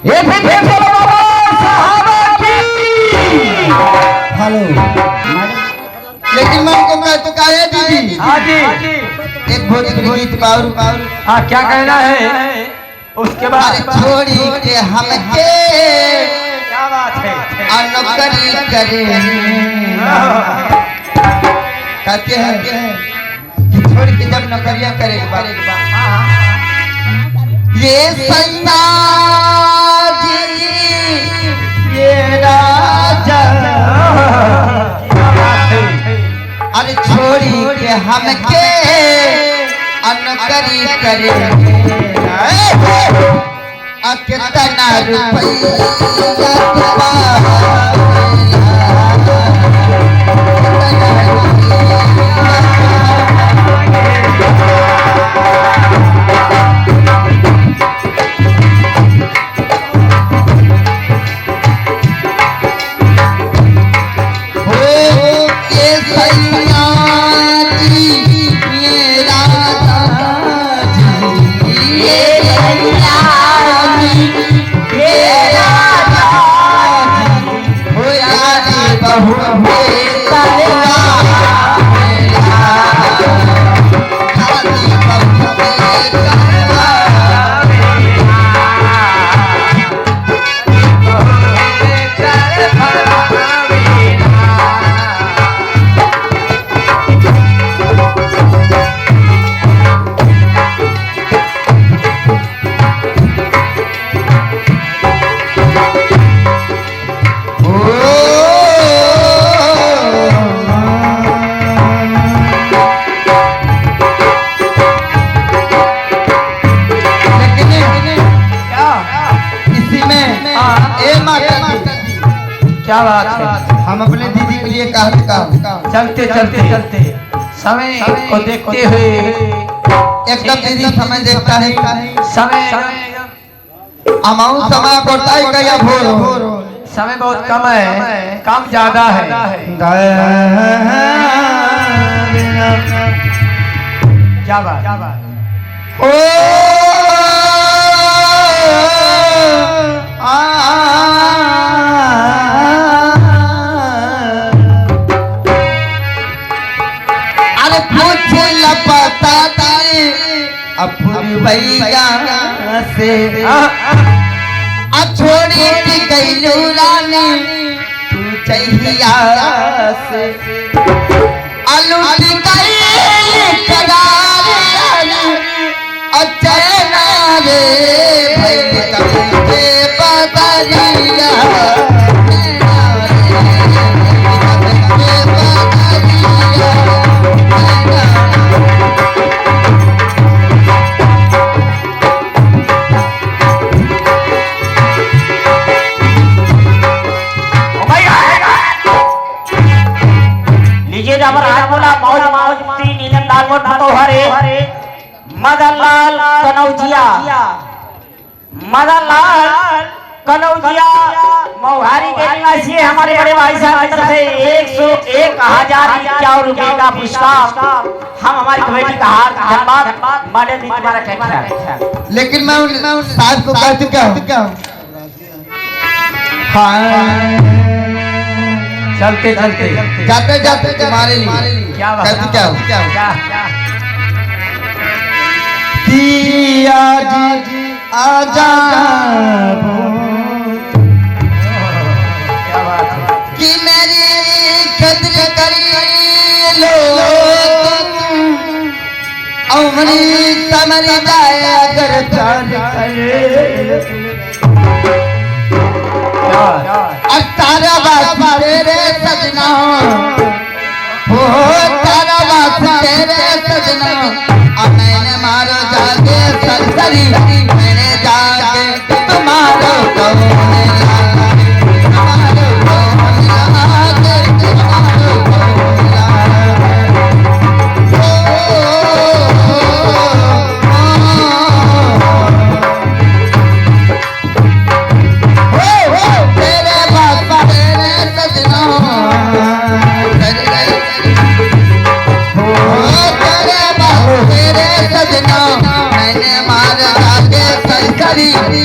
ये फिर चलो बाबा साहबा की। हेलो लेकिन मैं को कह तो काहे दीदी। हाँ जी एक भोजपुरी गीत पाउर हाँ क्या कहना है उसके बाद छोड़ी के हमके क्या बात है नौकरी करे कहते हैं कि छोड़ के जब नौकरियां करे ये सैया जी ये राजा अरे छोड़ी के हमके नौकरी करे कितना क्या बात है हम अपने दीदी के लिए कहा चलते चलते चलते समय को देखते हुए एकदम दीदी समय देखता है समय अमाउंट समय करता है क्या भोर समय बहुत कम है काम ज्यादा है क्या बात ओ भैया से छोड़ी की गईलू रानी तू चहिया से अलूटी गई करार अचना रे भैया के बदलिया मदनलाल कनौजिया मोहारी के निवासी हमारे बड़े भाई साहब की तरफ से 101,051 रुपए का पुरस्कार हम हमारी कमेटी का हाथ धन्यवाद मैडम जी तुम्हारा क्या ख्याल। लेकिन मैं साहब को कह चुका हूँ चलते चलते जाते जाते तुम्हारे लिए क्या बात क्या आज आजा कि मेरी कदर कर लो अमरी समर जाए अगर प्यार तारा बात तेरे सजना हो तारा बात तेरे सजना मैंने मारो जाके सरसरी मैंने जाके तुम्हारो मैंने मार जाके सरसरी